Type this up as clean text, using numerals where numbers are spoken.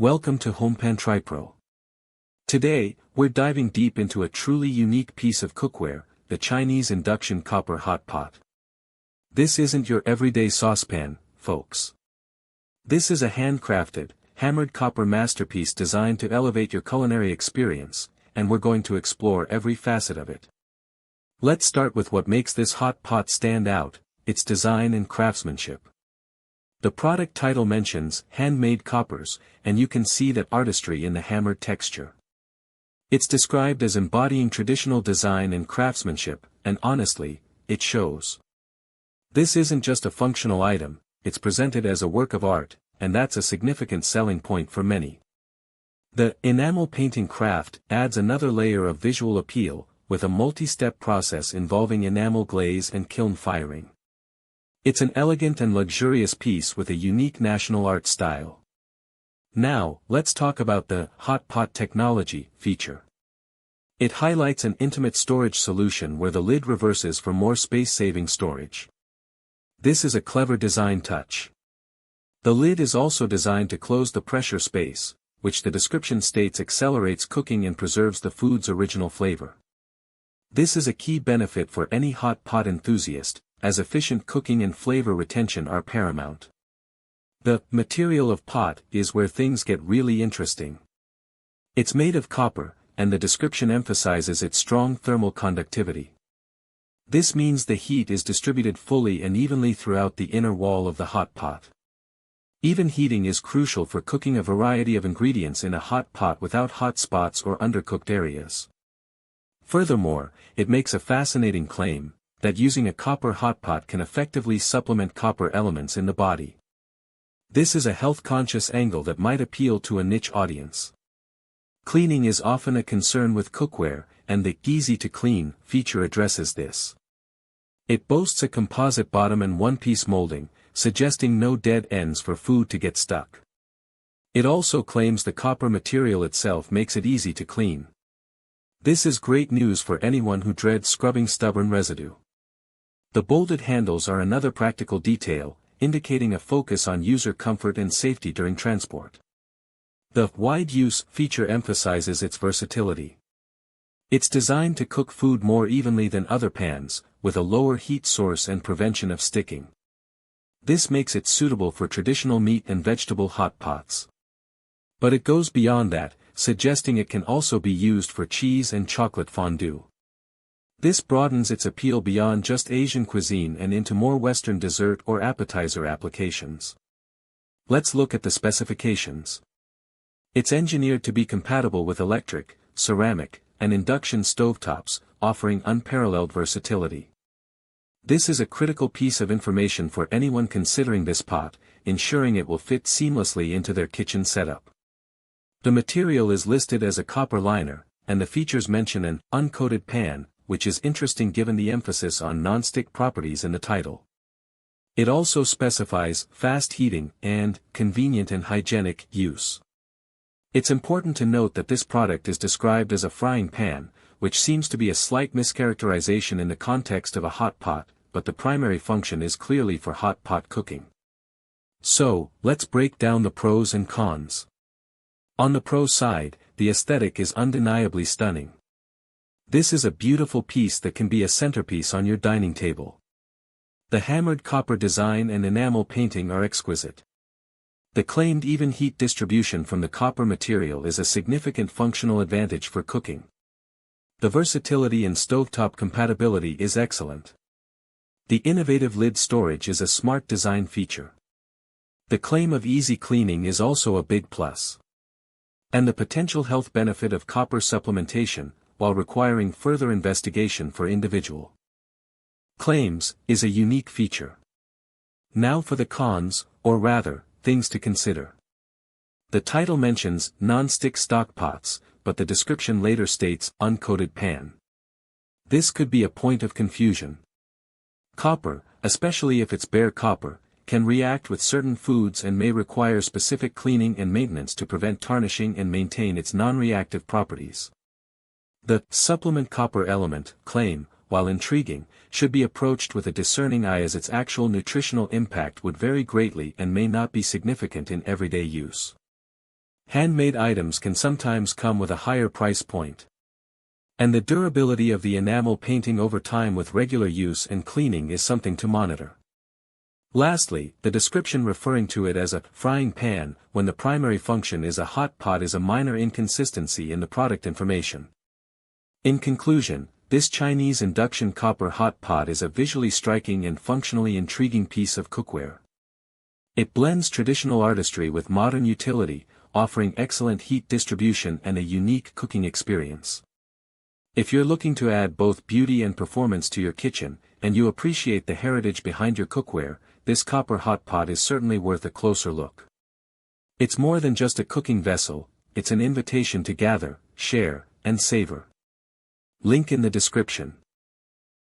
Welcome to HomePan TriPro. Today, we're diving deep into a truly unique piece of cookware, the Chinese Induction copper hot pot. This isn't your everyday saucepan, folks. This is a handcrafted, hammered copper masterpiece designed to elevate your culinary experience, and we're going to explore every facet of it. Let's start with what makes this hot pot stand out, its design and craftsmanship. The product title mentions handmade coppers, and you can see that artistry in the hammered texture. It's described as embodying traditional design and craftsmanship, and honestly, it shows. This isn't just a functional item, it's presented as a work of art, and that's a significant selling point for many. The enamel painting craft adds another layer of visual appeal, with a multi-step process involving enamel glaze and kiln firing. It's an elegant and luxurious piece with a unique national art style. Now, let's talk about the hot pot technology feature. It highlights an intimate storage solution where the lid reverses for more space-saving storage. This is a clever design touch. The lid is also designed to close the pressure space, which the description states accelerates cooking and preserves the food's original flavor. This is a key benefit for any hot pot enthusiast, as efficient cooking and flavor retention are paramount. The material of pot is where things get really interesting. It's made of copper, and the description emphasizes its strong thermal conductivity. This means the heat is distributed fully and evenly throughout the inner wall of the hot pot. Even heating is crucial for cooking a variety of ingredients in a hot pot without hot spots or undercooked areas. Furthermore, it makes a fascinating claim, that using a copper hot pot can effectively supplement copper elements in the body. This is a health-conscious angle that might appeal to a niche audience. Cleaning is often a concern with cookware, and the easy-to-clean feature addresses this. It boasts a composite bottom and one-piece molding, suggesting no dead ends for food to get stuck. It also claims the copper material itself makes it easy to clean. This is great news for anyone who dreads scrubbing stubborn residue. The bolted handles are another practical detail, indicating a focus on user comfort and safety during transport. The wide use feature emphasizes its versatility. It's designed to cook food more evenly than other pans, with a lower heat source and prevention of sticking. This makes it suitable for traditional meat and vegetable hot pots. But it goes beyond that, suggesting it can also be used for cheese and chocolate fondue. This broadens its appeal beyond just Asian cuisine and into more Western dessert or appetizer applications. Let's look at the specifications. It's engineered to be compatible with electric, ceramic, and induction stovetops, offering unparalleled versatility. This is a critical piece of information for anyone considering this pot, ensuring it will fit seamlessly into their kitchen setup. The material is listed as a copper liner, and the features mention an uncoated pan, which is interesting given the emphasis on nonstick properties in the title. It also specifies fast heating and convenient and hygienic use. It's important to note that this product is described as a frying pan, which seems to be a slight mischaracterization in the context of a hot pot, but the primary function is clearly for hot pot cooking. So, let's break down the pros and cons. On the pro side, the aesthetic is undeniably stunning. This is a beautiful piece that can be a centerpiece on your dining table. The hammered copper design and enamel painting are exquisite. The claimed even heat distribution from the copper material is a significant functional advantage for cooking. The versatility and stovetop compatibility is excellent. The innovative lid storage is a smart design feature. The claim of easy cleaning is also a big plus. And the potential health benefit of copper supplementation, while requiring further investigation for individual claims, is a unique feature. Now for the cons, or rather, things to consider. The title mentions non-stick stock pots, but the description later states uncoated pan. This could be a point of confusion. Copper, especially if it's bare copper, can react with certain foods and may require specific cleaning and maintenance to prevent tarnishing and maintain its non-reactive properties. The supplement copper element claim, while intriguing, should be approached with a discerning eye as its actual nutritional impact would vary greatly and may not be significant in everyday use. Handmade items can sometimes come with a higher price point. And the durability of the enamel painting over time with regular use and cleaning is something to monitor. Lastly, the description referring to it as a frying pan, when the primary function is a hot pot, is a minor inconsistency in the product information. In conclusion, this Chinese induction copper hot pot is a visually striking and functionally intriguing piece of cookware. It blends traditional artistry with modern utility, offering excellent heat distribution and a unique cooking experience. If you're looking to add both beauty and performance to your kitchen, and you appreciate the heritage behind your cookware, this copper hot pot is certainly worth a closer look. It's more than just a cooking vessel, it's an invitation to gather, share, and savor. Link in the description.